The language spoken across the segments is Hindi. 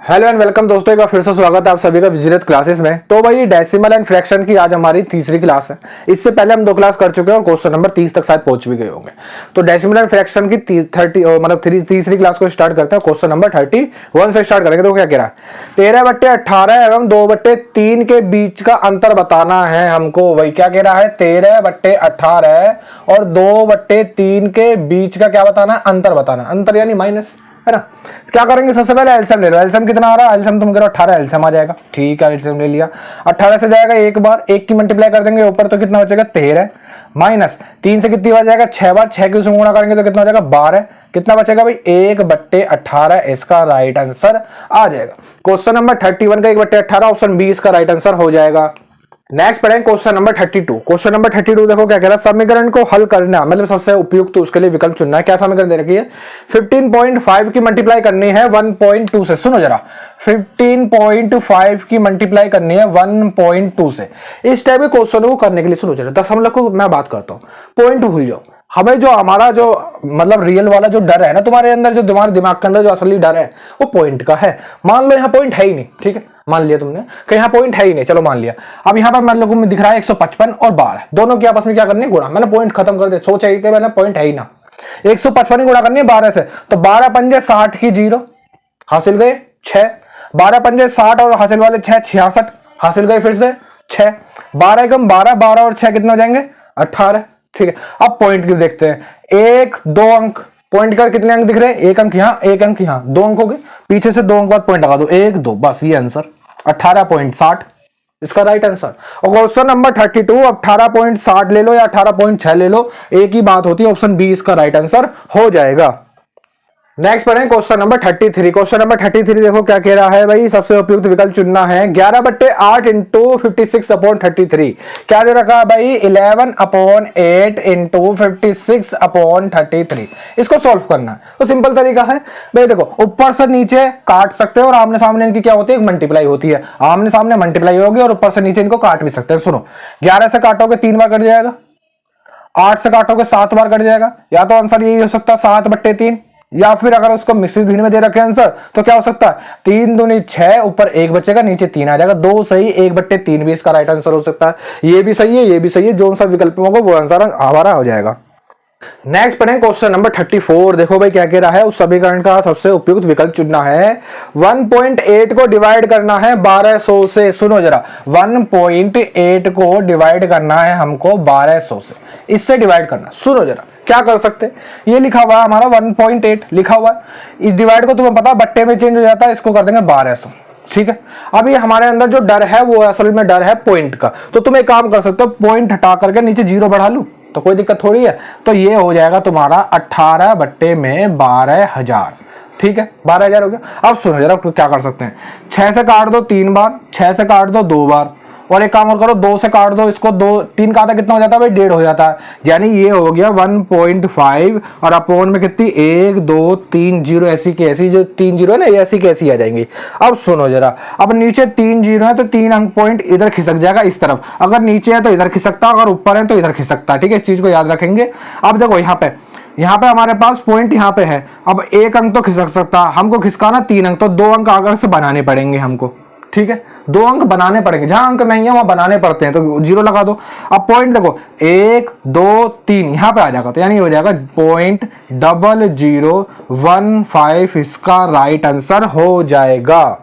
हेलो एंड वेलकम दोस्तों, एक बार फिर से स्वागत है आप सभी का विजिलेट क्लासेस में। तो भाई डेसिमल एंड फ्रैक्शन की आज हमारी तीसरी क्लास है। इससे पहले हम 2 क्लास कर चुके हैं और क्वेश्चन नंबर 30 तक शायद पहुंच भी गए होंगे। तो डेसिमल एंड फ्रैक्शन की तीसरी क्लास को स्टार्ट करते हैं। क्वेश्चन नंबर 31 से स्टार्ट करेंगे। तो क्या कह रहा है, 13/18 एवं 2/3 के बीच का अंतर बताना है हमको। वही क्या कह रहा है, 13/18 और 2/3 के बीच का क्या बताना है, अंतर बताना। अंतर यानी माइनस, है ना। क्या करेंगे, सबसे पहले एलसीएम ले लो। एलसीएम कितना आ रहा है, एलसीएम तुम कह रहे हो 18, एलसीएम आ जाएगा। ठीक है, एलसीएम ले लिया। 18 से जाएगा एक बार, 1 की मल्टीप्लाई कर देंगे ऊपर तो कितना बचेगा 13, माइनस 3 से कितनी बार जाएगा 6 बार, 6 की उसमें गुणा करेंगे तो कितना हो जाएगा 12। कितना बचेगा भाई 1/18, इसका राइट आंसर आ जाएगा। क्वेश्चन नंबर 31 का 1/18 ऑप्शन बी इसका राइट आंसर हो जाएगा। नेक्स्ट पढ़ेंगे क्वेश्चन नंबर 32। क्वेश्चन नंबर 32 देखो क्या कह रहा है, समीकरण को हल करना मतलब सबसे उपयुक्त उसके लिए विकल्प चुनना है। क्या समीकरण दे रखी है, 15.5 की मल्टीप्लाई करनी है 1.2 से। सुनो जरा, 15.5 की मल्टीप्लाई करनी है 1.2 से। इस टाइप के क्वेश्चन को करने के लिए सुनो जरा, दशमलव को मैं बात करता हूं, पॉइंट भूल जाओ। हमें जो हमारा जो मतलब रियल वाला जो डर है ना तुम्हारे अंदर, जो तुम्हारे दिमाग के अंदर जो असली डर है वो पॉइंट का है। मान लो यहाँ पॉइंट है ही नहीं, ठीक है, मान लिया तुमने कि यहाँ पॉइंट है ही नहीं, चलो मान लिया। अब यहाँ पर मान लो दिख रहा है 155 और 12, दोनों की आपस में क्या करनी है, गुणा। मैंने पॉइंट खत्म कर दिया, सोचा कि मैंने पॉइंट है ही ना। 155 गुणा करनी है 12 से, तो 12 पंजे 60 की 0 हासिल गए 6, 12 पंजे 60 और हासिल वाले 6 66 हासिल गए फिर से 6, 12 एकम 12, 12 और 6 कितने हो जाएंगे 18। ठीक है, अब पॉइंट की देखते हैं, 1 2 अंक पॉइंट कर कितने अंक दिख रहे हैं, 1 अंक यहाँ 1 अंक यहाँ, 2 अंक हो गए, पीछे से 2 अंक बाद पॉइंट लगा दो 1 2, बस ये आंसर 18.60 इसका राइट आंसर। और क्वेश्चन नंबर 32 18.60 ले लो या 18.6 ले लो, एक ही बात होती है, ऑप्शन बी इसका राइट आंसर हो जाएगा। नेक्स्ट पढ़ें क्वेश्चन नंबर 33। क्वेश्चन नंबर 33 देखो क्या कह रहा है भाई, सबसे उपयुक्त विकल्प चुनना है। 11/8 इंटू 56/33 क्या दे रखा है भाई, 11/8 इंटू 56/33। इसको सॉल्व करना है तो सिंपल तरीका है भाई, देखो ऊपर से नीचे काट सकते हो और आमने सामने इनकी क्या होती है, मल्टीप्लाई होती है। आमने सामने मल्टीप्लाई होगी और ऊपर से नीचे इनको काट भी सकते हैं। सुनो, 11 से काटोगे 3 बार कट जाएगा, 8 से काटोगे 7 बार कट जाएगा। या तो आंसर यही हो सकता है 7/3, या फिर अगर उसको मिश्रित भिन्न में दे रखे आंसर तो क्या हो सकता है 3 दूनी 6, ऊपर 1 बचेगा, नीचे 3 आ जाएगा। 2 सही, 1/3 भी इसका राइट आंसर हो सकता है। ये भी सही है, ये भी सही है, जो सा विकल्प होगा वो आंसर हमारा हो जाएगा। नेक्स्ट पढ़ें क्वेश्चन नंबर 34। देखो भाई क्या कह रहा है, उस समीकरण का सबसे उपयुक्त विकल्प चुनना है। 1.8 को डिवाइड करना है 1200 से। सुनो जरा, 1.8 को डिवाइड करना है हमको 1200 से, इससे डिवाइड करना। सुनो जरा क्या कर सकते हैं, ये लिखा हुआ है हमारा 1.8 लिखा हुआ है, इस डिवाइड को तुम्हें पता बट्टे में चेंज हो जाता है, इसको कर देंगे 1200। ठीक है, अब ये हमारे अंदर जो डर है वो असल में डर है पॉइंट का। तो तुम एक काम कर सकते हो, पॉइंट हटा करके नीचे 0 बढ़ा लूं तो कोई दिक्कत थोड़ी है। तो ये हो जाएगा तुम्हारा 18/12,000। ठीक है, 12,000 हो गया। अब सुनो जरा क्या कर सकते हैं, 6 से काट दो 3 बार, 6 से काट दो 2 बार, और एक काम और करो 2 से काट दो इसको, 2 3 का आधा कितना हो जाता है भाई, 1.5 हो जाता है। यानी ये हो गया 1.5 और अपोन में कितनी 1 2 3 0, ऐसी की ऐसी, जो 3 0 है ना, ऐसी की ऐसी आ जाएंगी। अब सुनो जरा, अब नीचे 3 0 है तो 3 अंक पॉइंट इधर खिसक जाएगा इस तरफ, अगर नीचे है तो इधर खिसकता, अगर ऊपर है तो इधर खिसकता। ठीक है, इस चीज को याद रखेंगे। अब देखो यहाँ पे हमारे पास पॉइंट यहाँ पे है, अब 1 अंक तो खिसक सकता, हमको खिसकाना 3 अंक, तो 2 अंक आगे से बनाने पड़ेंगे हमको। ठीक है, 2 अंक बनाने पड़ेंगे, जहां अंक नहीं है वहां बनाने पड़ते हैं, तो 0 लगा दो। अब पॉइंट देखो 1 2 3 यहां पे आ जाएगा, तो यानी हो जाएगा 0.0015, इसका राइट आंसर हो जाएगा।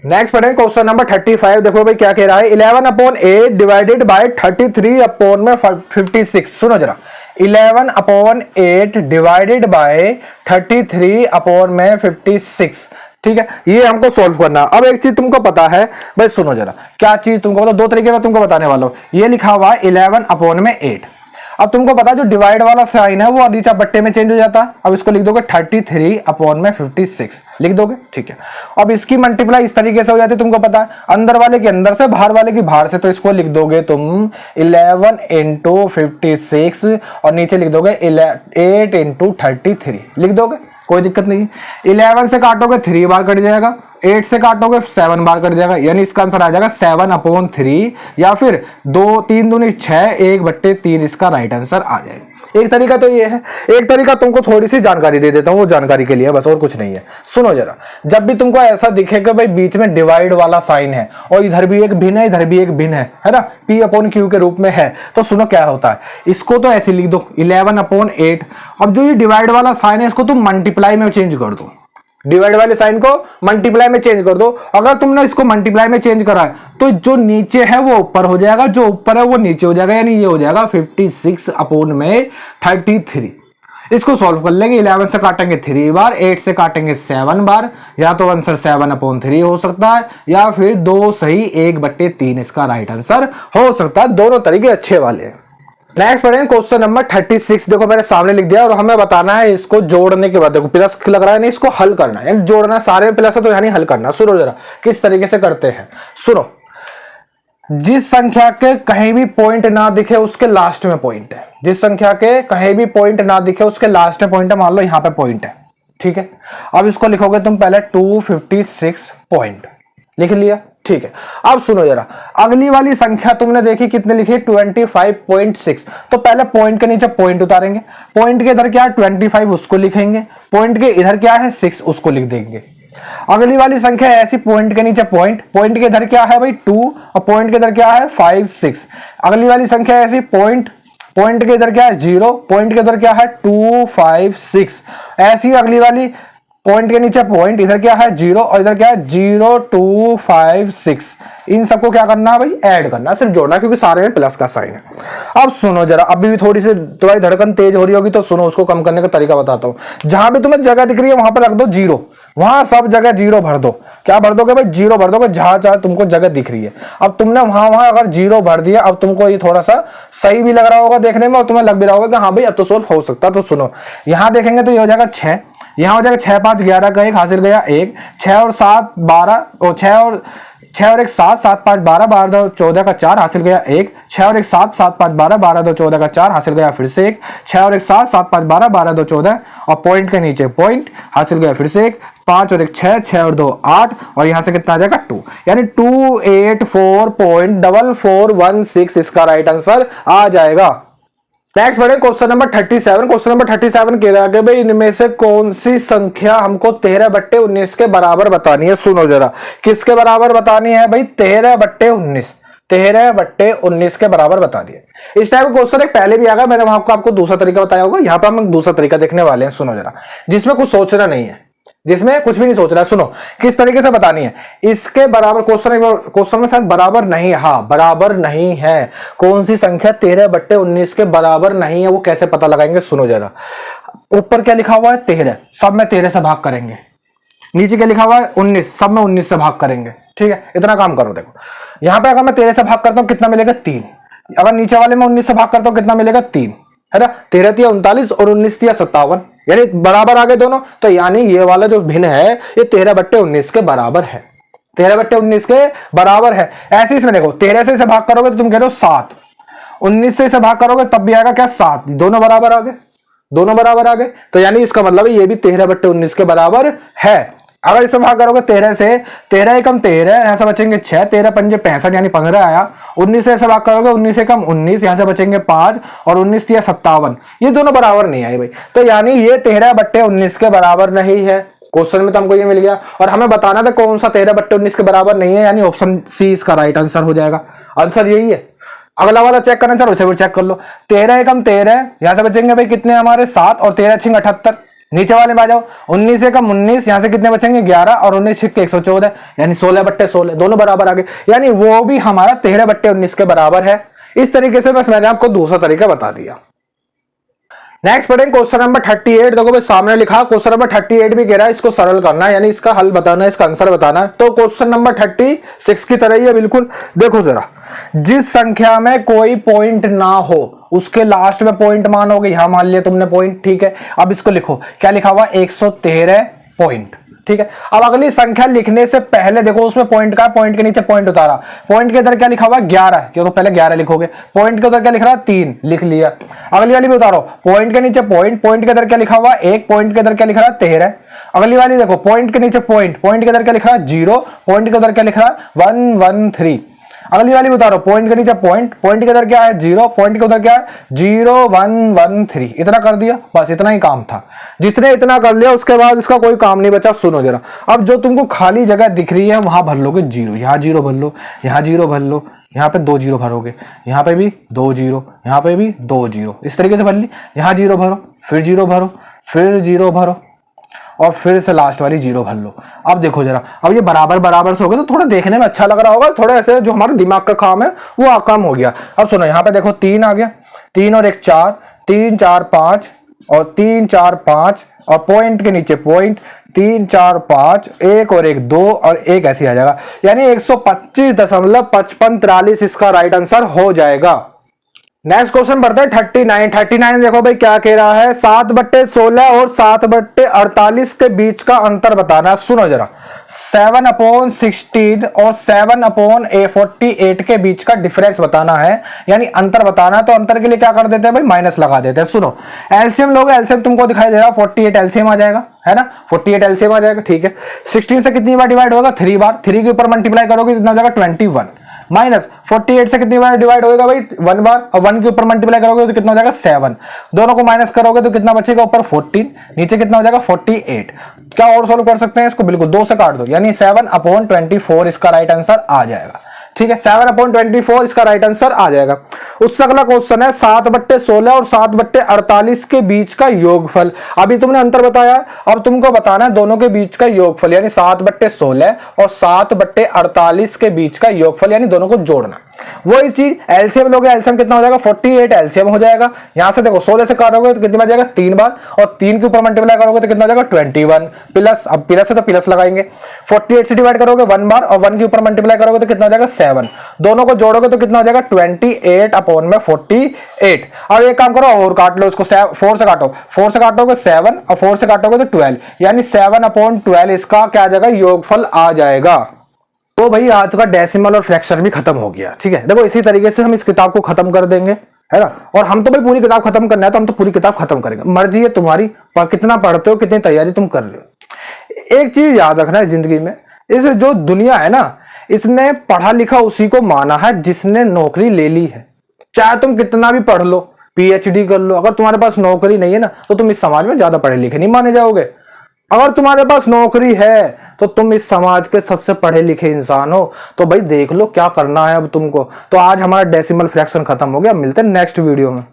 नेक्स्ट पढ़ें क्वेश्चन नंबर 35। देखो भाई क्या कह रहा है, 11/8 डिवाइडेड बाय 33/56। सुनो जरा, 11/8 डिवाइडेड बाय 33/56। ठीक है, ये हमको सॉल्व करना। अब एक चीज तुमको पता है भाई, सुनो जरा, क्या चीज तुमको पता, 2 तरीके में तुमको बताने वाला हूं। ये लिखा हुआ है 11/8। अब तुमको पता है जो डिवाइड वाला साइन है वो नीचे बट्टे में चेंज हो जाता है। अब इसको लिख दोगे 33/56 लिख दोगे। ठीक है, अब इसकी मल्टीप्लाई इस तरीके से हो जाती है, तुमको पता है, अंदर वाले की अंदर से, बाहर वाले की बाहर से, तो इसको लिख दोगे तुम 11 × 56 और नीचे लिख दोगे 8 × 33 लिख दोगे, कोई दिक्कत नहीं। 11 से काटोगे 3 बार कट जाएगा, 8 से काटोगे 7 बार कट जाएगा, यानी इसका आंसर आ जाएगा 7/3, या फिर 2 3 दूनी 6, 1/3 इसका राइट आंसर आ जाएगा। एक तरीका तो ये है, एक तरीका तुमको थोड़ी सी जानकारी दे देता हूं, वो जानकारी के लिए बस, और कुछ नहीं है। सुनो जरा, जब भी तुमको ऐसा दिखेगा भाई बीच में डिवाइड वाला साइन है और इधर भी एक भिन्न है, इधर भी एक भिन्न है ना, P/Q के रूप में है, तो सुनो क्या होता है, इसको तो ऐसे लिख दो 11/8। अब जो ये डिवाइड वाला साइन है इसको तुम मल्टीप्लाई में चेंज कर दो, डिवाइड वाले साइन को मल्टीप्लाई में चेंज कर दो। अगर तुमने इसको मल्टीप्लाई में चेंज करा है तो जो नीचे है वो ऊपर हो जाएगा, जो ऊपर है वो नीचे हो जाएगा, यानी ये हो जाएगा 56/33। इसको सॉल्व कर लेंगे, 11 से काटेंगे 3 बार, 8 से काटेंगे 7 बार, या तो आंसर 7/3 हो सकता है या फिर 2 सही 1/3 इसका राइट आंसर हो सकता है। दोनों तरीके अच्छे वाले हैं। नेक्स्ट पढ़ेंगे क्वेश्चन नंबर 36। देखो मैंने सामने लिख दिया और हमें बताना है इसको जोड़ने के बाद, देखो प्लस लग रहा है नहीं, इसको हल करना है, जोड़ना, सारे में प्लस है तो यानी हल करना। सुनो जरा किस तरीके से करते हैं, सुनो। जिस संख्या के कहीं भी पॉइंट ना दिखे उसके लास्ट में पॉइंट है, जिस संख्या के कहीं भी पॉइंट ना दिखे उसके लास्ट में पॉइंट है, मान लो यहां पे पॉइंट है, ठीक है। अब इसको लिखोगे तुम पहले 256 पॉइंट लिख लिया, ठीक है। अब सुनो जरा, अगली वाली संख्या तुमने देखी कितने लिखी, 25.6, तो पहले पॉइंट के नीचे पॉइंट उतारेंगे, पॉइंट के इधर क्या है 25 उसको लिखेंगे, पॉइंट के इधर क्या है 6 उसको लिख देंगे। अगली वाली संख्या ऐसी, पॉइंट के नीचे पॉइंट, पॉइंट के इधर क्या है भाई 2 और पॉइंट के इधर क्या है 5 6। अगली वाली संख्या ऐसी, पॉइंट, पॉइंट के इधर क्या है 0, पॉइंट के इधर क्या है 2 5 6। ऐसी अगली वाली, पॉइंट के नीचे पॉइंट, इधर क्या है 0 और इधर क्या है 0 2 5 6। इन सबको क्या करना है भाई, ऐड करना, सिर्फ जोड़ना, क्योंकि सारे में प्लस का साइन है। अब सुनो जरा, अभी भी थोड़ी सी तुम्हारी धड़कन तेज हो रही होगी तो सुनो, उसको कम करने का तरीका बताता हूं। जहां भी तुम्हें जगह दिख रही है वहां पर रख दो 0, वहां सब जगह 0 भर दो। क्या भर दोगे भाई, 0 भर दोगे जहां जहां तुमको जगह दिख रही है। अब तुमने वहां वहां अगर 0 भर दिया, अब तुमको ये थोड़ा सा सही भी लग रहा होगा देखने में और तुम्हें लग भी रहा होगा कि हाँ भाई अब तो सोल्व हो सकता है। तो सुनो, यहां देखेंगे तो ये हो जाएगा 6, यहां हो जाएगा 6 5 11 का 1 हासिल गया 1, 6 और 7 12 और 6 और 1 7 7 5 12 12 2 14 का 4 हासिल गया 1, 6 और 1 7 7 5 12 12 2 14 का 4 हासिल गया फिर से 1, 6 और 1 7 7 5 12 12 2 14 और पॉइंट के नीचे पॉइंट हासिल गया फिर से 1, 5 और 1 6, 6 और 2 8 और यहां से कितना आ जाएगा 2, यानी 284.4416 इसका राइट आंसर आ जाएगा। नेक्स्ट पढ़े क्वेश्चन नंबर 37। क्वेश्चन नंबर 37 कह रहा है कि भाई इनमें से कौन सी संख्या हमको 13/19 के बराबर बतानी है। सुनो जरा, किसके बराबर बतानी है भाई, 13/19, 13/19 के बराबर बता दिया। इस टाइप का क्वेश्चन एक पहले भी आ गया, मैंने वहां आपको दूसरा तरीका बताया होगा, यहाँ पर हम दूसरा तरीका देखने वाले हैं। सुनो जरा, जिसमें कुछ सोचना नहीं है, जिसमें कुछ भी नहीं सोच रहा। सुनो किस तरीके से बतानी है, इसके बराबर क्वेश्चन में शायद बराबर नहीं है, हाँ बराबर नहीं है, कौन सी संख्या 13/19 के बराबर नहीं है वो कैसे पता लगाएंगे। सुनो जरा, ऊपर क्या लिखा हुआ है 13, सब में 13 से भाग करेंगे, नीचे क्या लिखा हुआ है 19, सब में 19 से भाग करेंगे, ठीक है। इतना काम करो, देखो यहां पे अगर मैं 13 से भाग करता हूं कितना मिलेगा 3, अगर नीचे वाले में 19 से भाग करता हूं कितना मिलेगा 3, है ना। 13 तिया 39 और 19 तिया 57, यानी बराबर आ गए दोनों, तो यानी ये वाला जो भिन्न है ये 13/19 के बराबर है, 13/19 के बराबर है। ऐसे इसमें देखो 13 से इसे भाग करोगे तो तुम कह रहे हो 7, 19 से इसे भाग करोगे तब भी आएगा क्या 7, दोनों बराबर आ गए, दोनों बराबर आ गए, तो यानी इसका मतलब है ये भी 13/19 के बराबर है। अगर इसे भाग करोगे 13 से, 13 एकम 13, यहां से बचेंगे 6, 13 पंजे 65 यानी 15 आया। 19 से भाग करोगे 19 एकम 19, यहां से बचेंगे 5 और 19 तिया 57, ये दोनों बराबर नहीं आए भाई, तो यानी ये 13/19 के बराबर नहीं है। क्वेश्चन में तो हमको ये मिल गया और हमें बताना था कौन सा 13/19 के बराबर नहीं है, यानी ऑप्शन सी इसका राइट आंसर हो जाएगा। आंसर यही है। अगला वाला चेक करना चाहो उसे भी चेक कर लो, 13 एकम 13, यहां से बचेंगे भाई कितने हमारे 7 और 13 छिंग 78, नीचे वाले में आ जाओ 19 एकम 19, यहां से कितने बचेंगे 11 और 19 छिक्के 114, यानी 16/16, दोनों बराबर आ गए, यानी वो भी हमारा 13/19 के बराबर है। इस तरीके से बस मैंने आपको दूसरा तरीका बता दिया। नेक्स्ट पढ़ेंगे क्वेश्चन नंबर 38। देखो भाई सामने लिखा क्वेश्चन नंबर 38 भी कह रहा है इसको सरल करना है, यानी इसका हल बताना है, इसका आंसर बताना है। तो क्वेश्चन नंबर 36 की तरह ही है बिल्कुल। देखो जरा, जिस संख्या में कोई पॉइंट ना हो उसके लास्ट में पॉइंट मानोगे, यहां मान लिया तुमने पॉइंट, ठीक है। अब इसको लिखो, क्या लिखा हुआ 113 पॉइंट, ठीक है। अब अगली संख्या लिखने से पहले देखो उसमें पॉइंट का, पॉइंट के नीचे पॉइंट उतारा, पॉइंट के इधर क्या लिखा हुआ 11, क्योंकि पहले 11 लिखोगे, पॉइंट के उधर क्या लिख रहा 3 लिख लिया। अगली वाली भी उतारो, पॉइंट के नीचे पॉइंट, पॉइंट के इधर क्या लिखा हुआ 1, पॉइंट के इधर क्या लिख रहा 13। अगली वाली देखो, पॉइंट के नीचे पॉइंट, पॉइंट के इधर क्या लिख रहा 0, पॉइंट के उधर क्या लिख रहा 113। अगली वाली बता रहा हूं, पॉइंट के नीचे पॉइंट, पॉइंट के उधर क्या है 0, पॉइंट के उधर क्या है 0 1 1 3, इतना कर दिया, बस इतना ही काम था। जितने इतना कर लिया उसके बाद इसका कोई काम नहीं बचा। सुनो जरा, अब जो तुमको खाली जगह दिख रही है वहां भर लोगे 0, यहाँ 0 भर लो, यहाँ 0 भर लो, यहाँ पे 2 0 भरोगे, यहाँ पे भी 2 0, यहाँ पे भी 2 0, इस तरीके से भर ली। यहाँ 0 भरो, फिर 0 भरो, फिर 0 भरो, और फिर से लास्ट वाली 0 भर लो। अब देखो जरा, अब ये बराबर बराबर से हो गया तो थोड़ा देखने में अच्छा लग रहा होगा, थोड़ा ऐसे जो हमारा दिमाग का काम है वो कम हो गया। अब सुनो, यहाँ पे देखो 3 आ गया, 3 और 1 4, 3 4 5 और 3 4 5, और पॉइंट के नीचे पॉइंट 3 4 5, 1 और 1 2 और 1 ऐसे आ जाएगा, यानी 125.5543 इसका राइट आंसर हो जाएगा। नेक्स्ट क्वेश्चन बढ़ता है 39। 39 देखो भाई क्या कह रहा है, 7/16 और 7/48 के बीच का अंतर बताना। सुनो जरा, 7/16 और 7/48 के बीच का डिफरेंस बताना है, यानी अंतर बताना है। तो अंतर के लिए क्या कर देते हैं भाई, माइनस लगा देते हैं। सुनो, एलसीएम लोगे, एलसीएम तुमको दिखाई दे रहा है 48 एलसीएम आ जाएगा, है ना, 48 एलसीएम आ जाएगा, ठीक है। 16 से कितनी बार डिवाइड होगा, 3 बार, 3 के ऊपर मल्टीप्लाई करोगे कितना हो जाएगा 21, माइनस 48 से कितनी बार डिवाइड होगा भाई 1 बार, और 1 के ऊपर मल्टीप्लाई करोगे तो कितना हो जाएगा 7, दोनों को माइनस करोगे तो कितना बचेगा ऊपर 14, नीचे कितना हो जाएगा 48। क्या और सोल्व कर सकते हैं इसको, बिल्कुल 2 से काट दो, यानी 7/24 इसका राइट आंसर आ जाएगा, ठीक है। 7/24 इसका राइट आंसर आ जाएगा। उससे अगला क्वेश्चन है 7/16 और 7/48 के बीच का योगफल। अभी तुमने अंतर बताया, अब तुमको बताना है दोनों के बीच का योगफल, यानी 7/16 और 7/48 के बीच का योगफल, यानी दोनों को जोड़ना। वही चीज एलसीएम लोगे, एलसीएम कितना हो जाएगा 48 एलसीएम हो जाएगा। यहां से देखो 16 से काटोगे तो कितनी बार जाएगा 3 बार, और 3 के ऊपर मल्टीप्लाई करोगे तो कितना हो जाएगा 21 प्लस, अब प्लस है तो प्लस लगाएंगे। 48 से डिवाइड करोगे 1 बार, और 1 के ऊपर मल्टीप्लाई करोगे तो कितना हो जाएगा 7, दोनों को जोड़ोगे तो कितना हो जाएगा 28/48। अब एक काम करो और काट लो इसको, 4 से काटो, 4 से काटोगे 7 और 4 से काटोगे तो 12, यानी 7/12 इसका क्या आ जाएगा योगफल आ जाएगा। तो भाई आज का डेसिमल और फ्रैक्शन भी खत्म हो गया, ठीक है। देखो इसी तरीके से हम इस किताब को खत्म कर देंगे, है ना, और हम तो भाई पूरी किताब खत्म करना है तो हम तो पूरी किताब खत्म करेंगे, मर्जी है तुम्हारी, पर कितना पढ़ते हो, कितनी तैयारी तुम कर रहे हो। एक चीज याद रखना है जिंदगी में, इस जो दुनिया है ना, इसने पढ़ा लिखा उसी को माना है जिसने नौकरी ले ली है। चाहे तुम कितना भी पढ़ लो, पीएचडी कर लो, अगर तुम्हारे पास नौकरी नहीं है ना तो तुम इस समाज में ज्यादा पढ़े लिखे नहीं माने जाओगे। अगर तुम्हारे पास नौकरी है तो तुम इस समाज के सबसे पढ़े लिखे इंसान हो। तो भाई देख लो क्या करना है अब तुमको। तो आज हमारा डेसिमल फ्रैक्शन खत्म हो गया, मिलते हैं नेक्स्ट वीडियो में।